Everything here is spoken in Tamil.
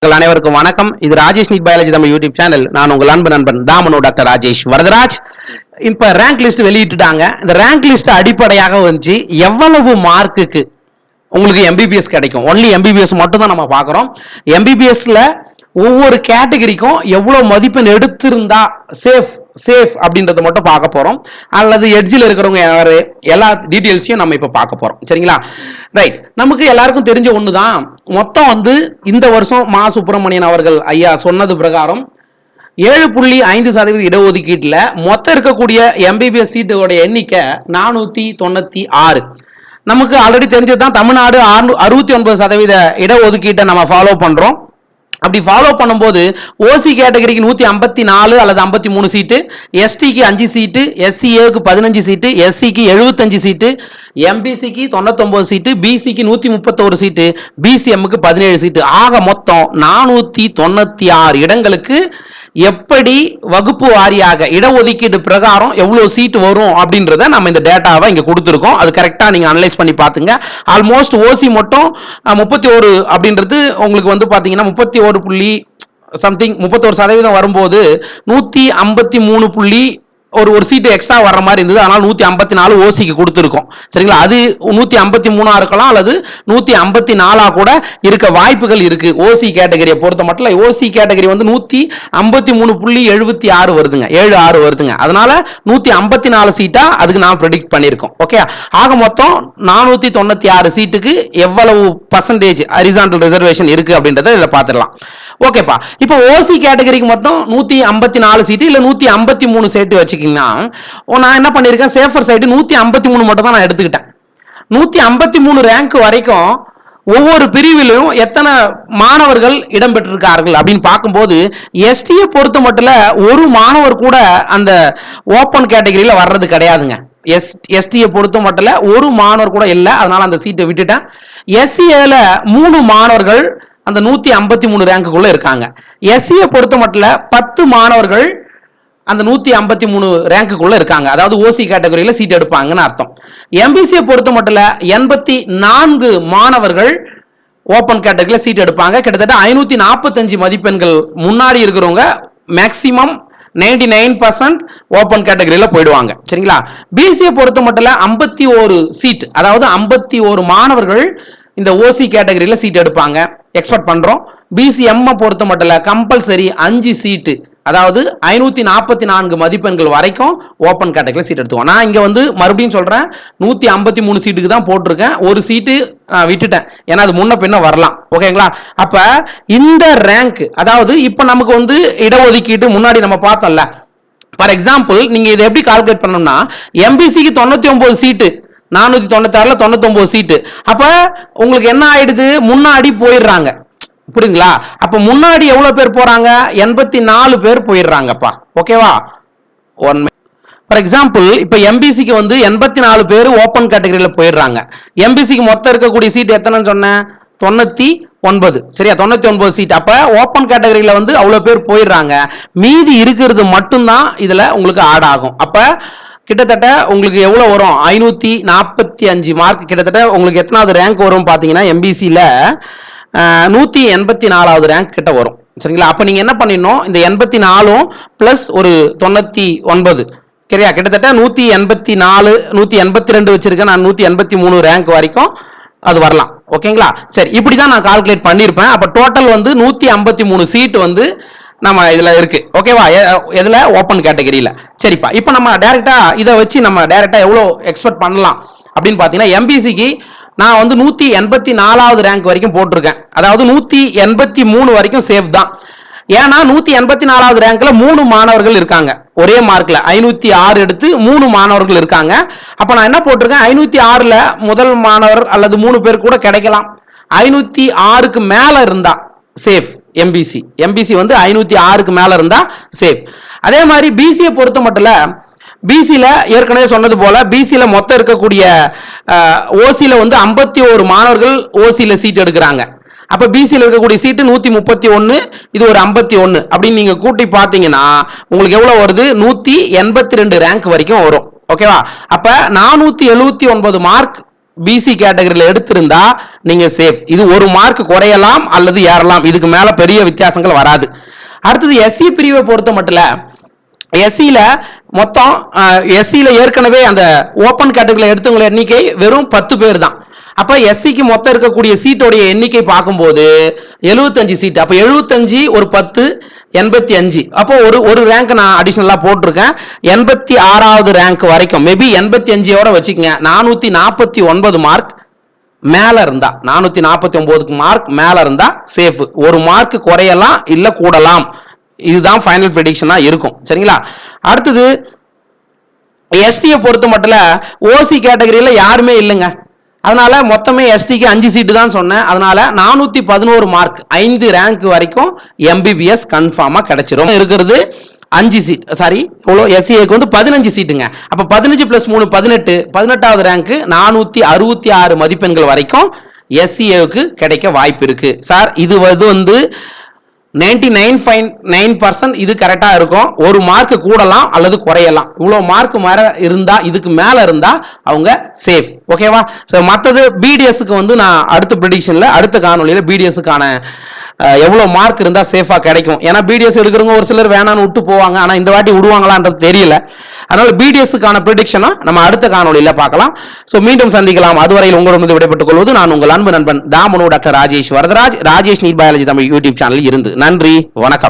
மக்கள் அனைவருக்கும் வணக்கம். இது ராஜேஷ் நீட் பயாலஜி நம்ம யூடியூப் சேனல். நான் உங்கள் அன்பு நண்பன் தாமனோ டாக்டர் ராஜேஷ் வரதராஜ். இப்ப ரேங்க் லிஸ்ட் வெளியிட்டுட்டாங்க. இந்த ரேங்க் லிஸ்ட் அடிப்படையாக வந்து எவ்வளவு மார்க்குக்கு உங்களுக்கு எம்பிபிஎஸ் கிடைக்கும், ஒன்லி எம்பிபிஎஸ் மட்டும் தான் நம்ம பார்க்குறோம். எம்பிபிஎஸ்ல ஒவ்வொரு கேட்டகரிக்கும் எவ்வளவு மதிப்பெண் எடுத்திருந்தா சேஃப் அப்படின்றத மட்டும் பார்க்க போறோம். அல்லது எட்ஜில் இருக்கிறவங்க யாரு எல்லா டீடைல்ஸையும் நம்ம இப்ப பார்க்க போறோம். சரிங்களா? ரைட். நமக்கு எல்லாருக்கும் தெரிஞ்ச ஒண்ணுதான். மொத்தம் வந்து இந்த வருஷம் மா சுப்பிரமணியன் அவர்கள் ஐயா சொன்னது பிரகாரம் 7.5% இடஒதுக்கீட்டுல மொத்தம் இருக்கக்கூடிய எம்பிபிஎஸ் சீட்டோட எண்ணிக்கை 496. நமக்கு ஆல்ரெடி தெரிஞ்சதுதான். தமிழ்நாடு 69% இடஒதுக்கீட்டை நம்ம ஃபாலோ பண்றோம். அப்படி ஃபாலோ பண்ணும்போது ஓசி கேட்டகரிக்கு 154 அல்லது 53 சீட்டு, எஸ்டிக்கு 5 சீட்டு, எஸ்சிஏக்கு 15 சீட்டு, எஸ்சிக்கு 75 சீட்டு, எம்பிசிக்கு 99 சீட்டு, பிசிக்கு 131 சீட்டு, பிசிஎம்முக்கு 17 சீட்டு. ஆக மொத்தம் 496 இடங்களுக்கு எப்படி வகுப்பு வாரியாக இடஒதுக்கீடு பிரகாரம் எவ்வளவு சீட்டு வரும் அப்படின்றத நம்ம இந்த டேட்டாவை இங்க கொடுத்துருக்கோம். அது கரெக்டா நீங்க அனலைஸ் பண்ணி பாத்துங்க. ஆல்மோஸ்ட் ஓசி மட்டும் 31 அப்படின்றது உங்களுக்கு வந்து பாத்தீங்கன்னா 31% வரும்போது 153 ஒரு சீட்டு எக்ஸ்ட்ரா வர்ற மாதிரி இருந்தது. அதனால 154 ஓசிக்கு கொடுத்துருக்கோம். சரிங்களா? அது 153 இருக்கலாம் அல்லது 154 கூட இருக்க வாய்ப்புகள் இருக்கு. ஓசி கேட்டகரியை பொறுத்த மட்டும் ஓசி கேட்டகரி வந்து 153.76 வருதுங்க, 76 வருதுங்க. அதனால 154 சீட்டா அதுக்கு நான் ப்ரெடிக்ட் பண்ணியிருக்கோம். ஓகே. ஆக மொத்தம் 496 சீட்டுக்கு எவ்வளவு பர்சன்டேஜ் ஹரிசான்டல் ரிசர்வேஷன் இருக்கு அப்படின்றத இதில் பார்த்துடலாம். ஓகேப்பா. இப்போ ஓசி கேட்டகரிக்கு மொத்தம் 154 சீட்டு இல்ல 153 சீட்டு வச்சுக்கிங்கன்னா, நான் என்ன பண்ணிருக்கேன், சேஃபர் சைடு 153 மட்டும் தான் நான் எடுத்துக்கிட்டேன். 153 ரேங்க் வரைக்கும் ஒவ்வொரு பிரிவிலும் எத்தனை மாணவர்கள் இடம்பெற்றிருக்கார்கள் அப்படின்னு பார்க்கும்போது எஸ்டியை பொறுத்த மட்டும் ஒரு மாணவர் கூட அந்த ஓப்பன் கேட்டகரியில வர்றது கிடையாதுங்க. எஸ்டியை பொறுத்த மட்டும் ஒரு மாணவர் கூட இல்லை. அதனால அந்த சீட்டை விட்டுட்டேன். எஸ்சிஏல 3 மாணவர்கள் அந்த 153 ரேங்குக்குள்ள இருக்காங்க. எஸ்சியை பொறுத்த மட்டும் 10 மாணவர்கள் அந்த 153 ரேங்குக்குள்ள இருக்காங்க. அதாவது ஓசி கேட்டகரியில சீட் எடுப்பாங்கன்னு அர்த்தம். எம்பிசியை பொறுத்த மட்டும் 84 மாணவர்கள் ஓபன் கேட்டகரியில சீட் எடுப்பாங்க. கிட்டத்தட்ட 545 மதிப்பெண்கள் முன்னாடி இருக்கிறவங்க மேக்சிமம் 99% ஓபன் கேட்டகரியில போயிடுவாங்க. சரிங்களா? பிசியை பொறுத்த மட்டும் 51 சீட், அதாவது 51 மாணவர்கள் இந்த ஓசி கேட்டகரியில சீட் எடுப்பாங்க எக்ஸ்பெக்ட் பண்றோம். பிசிஎம் பொறுத்த மட்டும் கம்பல்சரி 5 சீட்டு, அதாவது 544 மதிப்பெண்கள் வரைக்கும் ஓபன் கேட்டகரியில சீட் எடுத்துவோம். நான் இங்க வந்து மறுபடியும் சொல்றேன், 153 சீட்டுக்கு தான் போட்டிருக்கேன். ஒரு சீட்டு விட்டுட்டேன், ஏன்னா அது முன்ன பின்ன வரலாம். ஓகேங்களா? அப்ப இந்த ரேங்க், அதாவது இப்ப நமக்கு வந்து இடஒதுக்கீட்டு முன்னாடி நம்ம பார்த்தோம்ல. ஃபார் எக்ஸாம்பிள் நீங்க இதை எப்படி கால்குலேட் பண்ணணும்னா, எம்பிசிக்கு 99 சீட்டு, 496ல 99 சீட்டு. அப்ப உங்களுக்கு என்ன ஆயிடுது, முன்னாடி போயிடுறாங்க. புரியுங்களா? அப்ப முன்னாடி எவ்வளவு பேர் போறாங்க, 84 பேர் போயிடுறாங்கப்பா. ஓகேவா? ஃபார் எக்ஸாம்பிள் இப்ப எம்பிசிக்கு வந்து 84 பேர் ஓபன் கேட்டகரியில போயிடுறாங்க. எம்பிசிக்கு மொத்தம் இருக்கக்கூடிய சீட் எத்தனைன்னு சொன்னேன், 99. சரியா? 99 சீட். அப்ப ஓபன் கேட்டகரியில வந்து அவ்வளவு பேர் போயிடுறாங்க. மீதி இருக்கிறது மட்டும்தான் இதுல உங்களுக்கு ஆட் ஆகும். அப்ப கிட்டத்தட்ட உங்களுக்கு எவ்வளவு வரும், 545 மார்க். கிட்டத்தட்ட உங்களுக்கு எத்தனாவது ரேங்க் வரும் பாத்தீங்கன்னா, எம்பிசில 184வது ரேங்க் கிட்ட வரும். சரிங்களா? அப்ப நீங்க என்ன பண்ணிடணும், இந்த 84 பிளஸ் ஒரு 99, சரியா? கிட்டத்தட்ட 184 182 வச்சிருக்கேன் நான். 183 ரேங்க் வரைக்கும் அது வரலாம். ஓகேங்களா? சரி, இப்படிதான் நான் கால்குலேட் பண்ணிருப்பேன். அப்ப டோட்டல் வந்து 153 சீட் வந்து நம்ம இதுல இருக்கு. ஓகேவா? எதுல, ஓபன் கேட்டகரியில. சரிப்பா. இப்ப நம்ம டைரக்டா இதை வச்சு நம்ம டைரக்டா எவ்வளவு எக்ஸ்பெக்ட் பண்ணலாம் அப்படின்னு பாத்தீங்கன்னா, எம்பிசிக்கு நான் வந்து 184வது ரேங்க் வரைக்கும் போட்டிருக்கேன். அதாவது 183 வரைக்கும் சேஃப் தான். ஏன்னா 184வது ரேங்க்ல 3 மாணவர்கள் இருக்காங்க. ஒரே மார்க்ல 506 எடுத்து 3 மாணவர்கள் இருக்காங்க. அப்ப நான் என்ன போட்டிருக்கேன், 506ல முதல் மாணவர் அல்லது 3 பேர் கூட கிடைக்கலாம். 506க்கு மேல இருந்தா சேஃப். எம்பிசி வந்து 506க்கு மேல இருந்தா சேஃப். அதே மாதிரி பிசியை பொறுத்த மட்டும் பிசில ஏற்கனவே சொன்னது போல பிசில மொத்தம் இருக்கக்கூடிய ஓசில வந்து 51 மாணவர்கள் ஓசில சீட் எடுக்கிறாங்க. அப்ப பிசில இருக்கக்கூடிய சீட்டு 131, இது ஒரு 51 அப்படின்னு நீங்க கூட்டி பாத்தீங்கன்னா உங்களுக்கு எவ்வளவு வருது, 182 ரேங்க் வரைக்கும் வரும். ஓகேவா? அப்ப 479 மார்க் பிசி கேட்டகரியில் எடுத்திருந்தா நீங்க சேஃப். இது ஒரு மார்க் குறையலாம் அல்லது ஏறலாம், இதுக்கு மேல பெரிய வித்தியாசங்கள் வராது. அடுத்தது எஸ்சி பிரிவை பொறுத்த மட்டும் எஸ்சியில மொத்தம் எஸ்சியில ஏற்கனவே அந்த ஓபன் கேட்டகரியில் எடுத்தவங்க எண்ணிக்கை வெறும் 10 பேர் தான். அப்ப எஸ்சிக்கு மொத்தம் இருக்கக்கூடிய சீட்டோடைய எண்ணிக்கை பார்க்கும்போது 75 சீட். அப்ப 75 ஒரு 10 85. அப்போ ஒரு ரேங்க் நான் அடிஷனலா போட்டிருக்கேன். 86வது ரேங்க் வரைக்கும் மேபி 85ஓட வச்சுக்கங்க. 449 மார்க் மேல இருந்தா 449 மார்க் மேல இருந்தா சேஃப். ஒரு மார்க் குறையலாம் இல்ல கூடலாம். இதுதான் ஃபைனல் ப்ரெடிக்ஷனா இருக்கும். சரிங்களா? அடுத்தது எஸ்டியை பொறுத்த மட்டும் ஓசி கேட்டகரியில யாருமே இல்லைங்க. அதனால மொத்தமே எஸ்டிக்கு 5 சீட்டு தான் சொன்னேன். அதனால 411 மார்க் 5 ரேங்க் வரைக்கும் எம்பிபிஎஸ் கன்ஃபார்மா கிடைச்சிரும். இருக்கிறது 5 சீட், சாரி எவ்வளோ, எஸ்சிஏக்கு வந்து 15 சீட்டுங்க. அப்ப 15 + 3 18, 18வது ரேங்க் 466 மதிப்பெண்கள் வரைக்கும் எஸ்சிஏவுக்கு கிடைக்க வாய்ப்பு இருக்கு. சார் இது வந்து 99.9% இது கரெக்டா இருக்கும். ஒரு மார்க் கூடலாம் அல்லது குறையலாம். இவ்வளவு மார்க் இருந்தா, இதுக்கு மேல இருந்தா அவங்க சேஃப். ஓகேவா? சோ மத்தது பிடிஎஸ்க்கு வந்து நான் அடுத்த ப்ரெடிக்ஷன்ல அடுத்த காணொலியில பிடிஎஸ்க்கான எவ்வளவு மார்க் இருந்தா சேஃபா கிடைக்கும். ஏன்னா பிடிஎஸ் எடுக்கிறவங்க ஒரு சிலர் வேணான்னு விட்டு போவாங்க. ஆனா இந்த வாட்டி விடுவாங்களான்றது தெரியல. அதனால பிடிஎஸ்க்கான ப்ரெடிக்ஷனை நம்ம அடுத்த காணொலியில பார்க்கலாம். சோ மீண்டும் சந்திக்கலாம். அதுவரையில் உங்களிடமிருந்து விடைபெற்றுக் கொள்வது நான் உங்கள் அன்பு நண்பன் தாமனு doctor Rajesh Varadaraj, Rajesh NEET biology Tamil YouTube சேனலில் இருந்து. நன்றி, வணக்கம்.